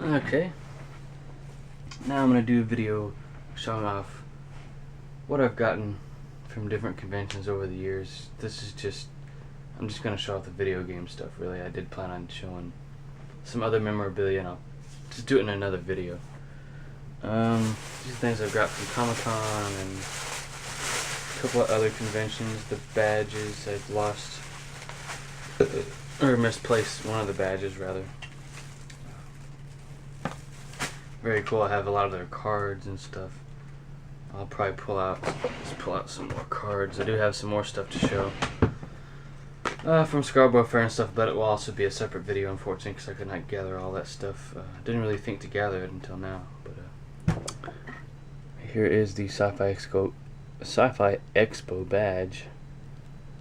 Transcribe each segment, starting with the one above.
Okay, now I'm going to do a video showing off what I've gotten from different conventions over the years. I'm just going to show off the video game stuff, really. I did plan on showing some other memorabilia, and I'll just do it in another video. These things I've got from Comic Con and a couple of other conventions. The badges I've lost, or misplaced one of the badges, rather. Very cool. I have a lot of their cards and stuff. I'll probably pull out some more cards. I do have some more stuff to show from Scarborough Fair and stuff, but it will also be a separate video, unfortunately, because I could not gather all that stuff. Didn't really think to gather it until now. But here is the Sci-Fi Expo badge.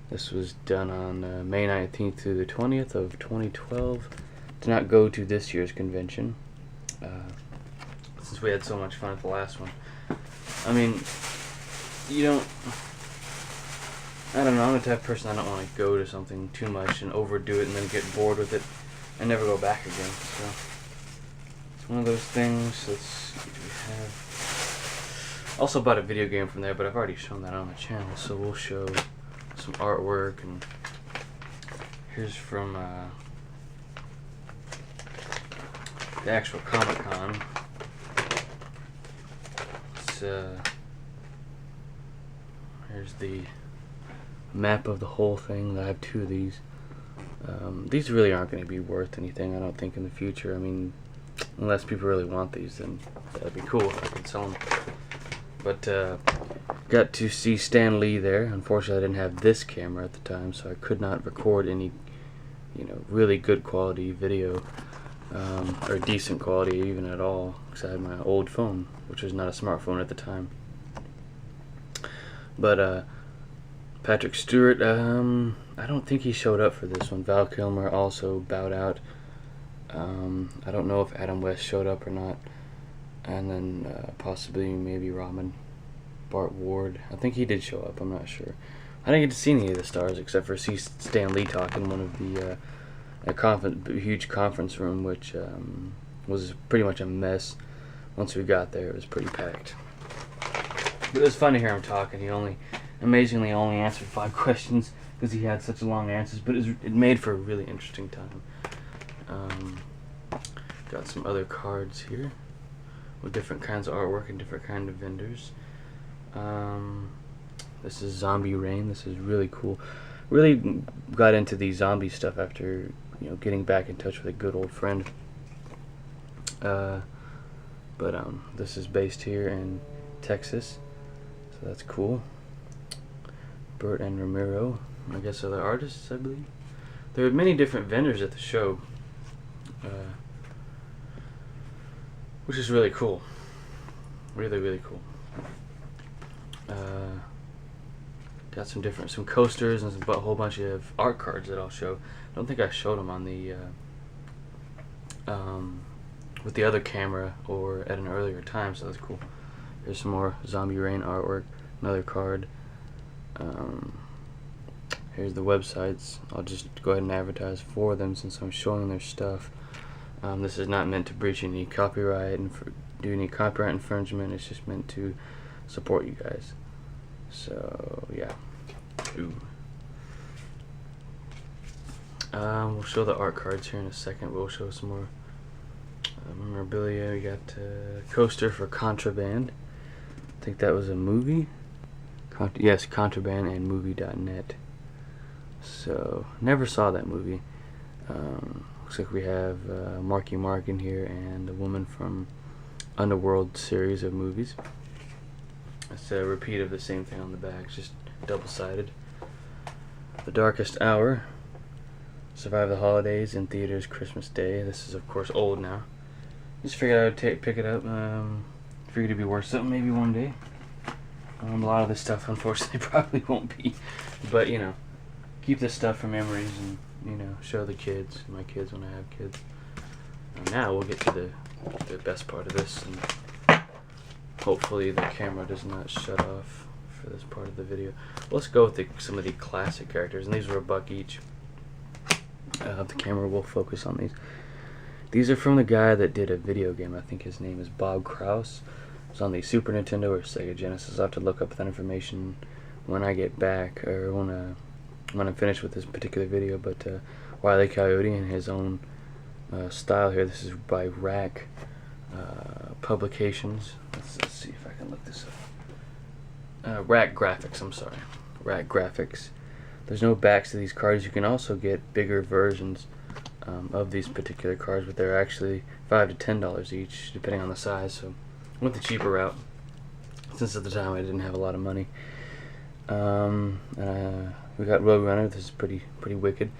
This was done on May 19th through the 20th of 2012. Did not go to this year's convention, since we had so much fun at the last one. I mean, I don't know, I'm the type of person I don't want to go to something too much and overdo it and then get bored with it and never go back again. So it's one of those things. Let's see, what do we have? Also bought a video game from there, but I've already shown that on the channel, so we'll show some artwork. And here's from the actual Comic Con. Here's the map of the whole thing. I have two of these. These really aren't going to be worth anything, I don't think, in the future. I mean, unless people really want these, then that'd be cool if I could sell them. But got to see Stan Lee there. Unfortunately, I didn't have this camera at the time, so I could not record any, really good quality video, or decent quality even at all, because I had my old phone, which was not a smartphone at the time. But Patrick Stewart, I don't think he showed up for this one. Val Kilmer also bowed out. I don't know if Adam West showed up or not. And then possibly maybe Bart Ward. I think he did show up, I'm not sure. I didn't get to see any of the stars except for see Stan Lee talk in one of the huge conference room, which was pretty much a mess. Once we got there, it was pretty packed. But it was fun to hear him talk, and he amazingly only answered 5 questions because he had such long answers, but it made for a really interesting time. Got some other cards here with different kinds of artwork and different kind of vendors. This is Zombie Rain. This is really cool. Really got into the zombie stuff after getting back in touch with a good old friend. This is based here in Texas, so that's cool. Bert and Ramiro, I guess, are the artists, I believe. There are many different vendors at the show, which is really cool. Really, really cool. Got some coasters and a whole bunch of art cards that I'll show. I don't think I showed them on the with the other camera or at an earlier time, so that's cool. Here's some more Zombie Rain artwork, another card. Here's the websites. I'll just go ahead and advertise for them since I'm showing their stuff. This is not meant to breach any copyright and do any copyright infringement. It's just meant to support you guys. So yeah. We'll show the art cards here in a second. We'll show some more memorabilia. We got a coaster for Contraband. I think that was a movie. Yes, Contraband and Movie.net. So never saw that movie. Looks like we have Marky Mark in here and a woman from Underworld series of movies. It's a repeat of the same thing on the back, it's just double-sided. The Darkest Hour. Survive the Holidays in theaters Christmas Day. This is of course old now. Just figured I would pick it up. Figured it'd be worth something maybe one day. A lot of this stuff unfortunately probably won't be, but keep this stuff for memories and show the kids, my kids when I have kids. Now we'll get to the best part of this, and hopefully the camera does not shut off for this part of the video. Let's go with some of the classic characters, and these were $1 each. The camera will focus on these. These are from the guy that did a video game. I think his name is Bob Kraus. It's on the Super Nintendo or Sega Genesis. I'll have to look up that information when I get back, or when I'm finished with this particular video. But Wile E. Coyote in his own style here. This is by Rack Publications. Let's see if I can look this up. Rack Graphics, I'm sorry. Rack Graphics. There's no backs to these cards. You can also get bigger versions of these particular cards, but they're actually $5 to $10 each, depending on the size. So I went the cheaper route, since at the time I didn't have a lot of money. We got Roadrunner. This is pretty wicked.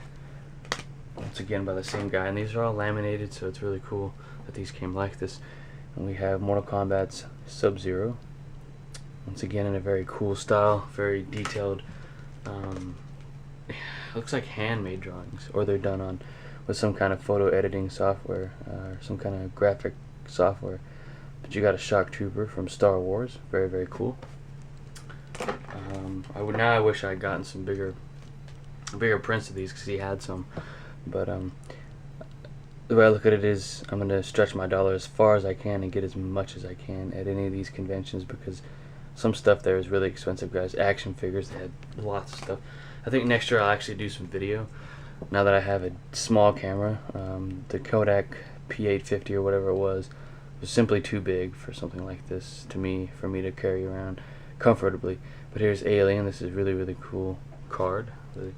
Once again by the same guy, and these are all laminated, so it's really cool that these came like this. And we have Mortal Kombat's Sub-Zero. Once again in a very cool style, very detailed. Looks like handmade drawings, or they're done on with some kind of photo editing software, or some kind of graphic software. But you got a Shock Trooper from Star Wars, very cool. I wish I had gotten some bigger prints of these, because he had some. But the way I look at it is, I'm going to stretch my dollar as far as I can and get as much as I can at any of these conventions, because some stuff there is really expensive, guys. Action figures, they had lots of stuff. I think next year I'll actually do some video, now that I have a small camera. The Kodak P850 or whatever it was simply too big for something like this for me to carry around comfortably. But here's Alien. This is really cool card. Really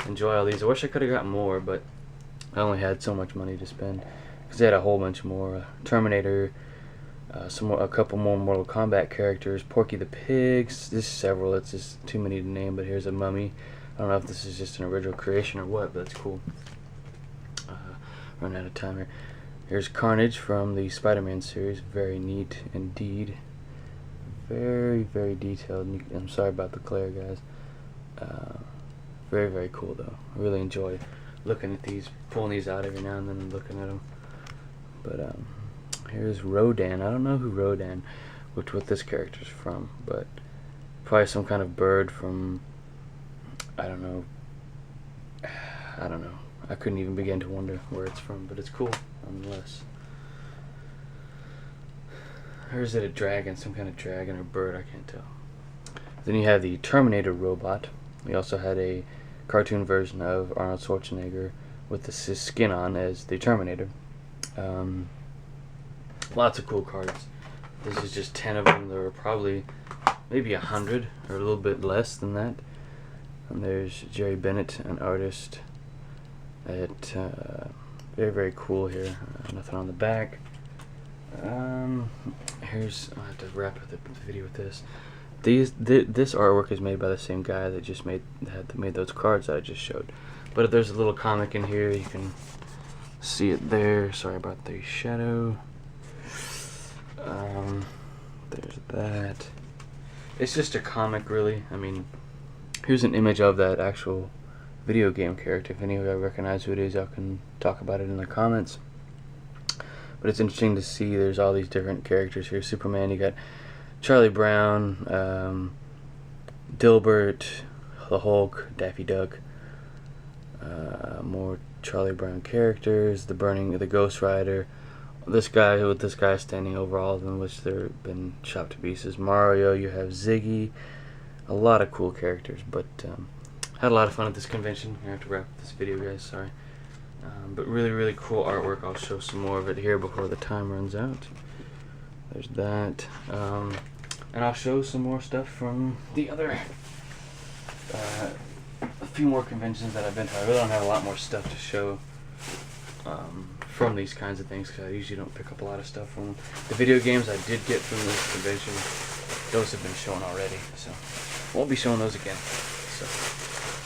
enjoy all these. I wish I could have got more, but I only had so much money to spend, because they had a whole bunch more. Terminator, a couple more Mortal Kombat characters, Porky the Pigs. There's several. It's just too many to name. But here's a Mummy. I don't know if this is just an original creation or what, but it's cool. Run out of time here. Here's Carnage from the Spider-Man series. Very neat indeed. Very detailed. I'm sorry about the glare, guys. Very cool though. I really enjoy looking at these, pulling these out every now and then and looking at them. But here's Rodan. I don't know who Rodan, what this character's from, but probably some kind of bird from, I don't know. I couldn't even begin to wonder where it's from, but it's cool nonetheless. Or is it a dragon? Some kind of dragon or bird? I can't tell. Then you have the Terminator robot. We also had a cartoon version of Arnold Schwarzenegger with his skin on as the Terminator. Lots of cool cards. This is just 10 of them. There were probably maybe 100 or a little bit less than that. And there's Jerry Bennett, an artist. Very cool here. Nothing on the back. Here's, I have to wrap up the video with this. This artwork is made by the same guy that just made those cards that I just showed. But there's a little comic in here. You can see it there. Sorry about the shadow. There's that. It's just a comic, really. I mean, here's an image of that actual video game character. If any of you recognize who it is, y'all can talk about it in the comments. But it's interesting to see there's all these different characters here. Superman, you got Charlie Brown, Dilbert, the Hulk, Daffy Duck, more Charlie Brown characters, the Ghost Rider, this guy standing over all of them, which they've been chopped to pieces. Mario, you have Ziggy, a lot of cool characters. But had a lot of fun at this convention. I have to wrap up this video, guys, sorry. But really cool artwork. I'll show some more of it here before the time runs out. There's that. And I'll show some more stuff from the other, a few more conventions that I've been to. I really don't have a lot more stuff to show from these kinds of things, because I usually don't pick up a lot of stuff from them. The video games I did get from this convention, those have been shown already, so won't be showing those again. So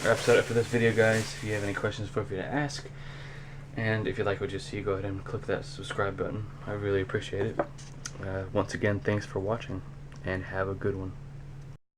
wraps that up for this video, guys. If you have any questions, feel free to ask. And if you like what you see, go ahead and click that subscribe button. I really appreciate it. Once again, thanks for watching, and have a good one.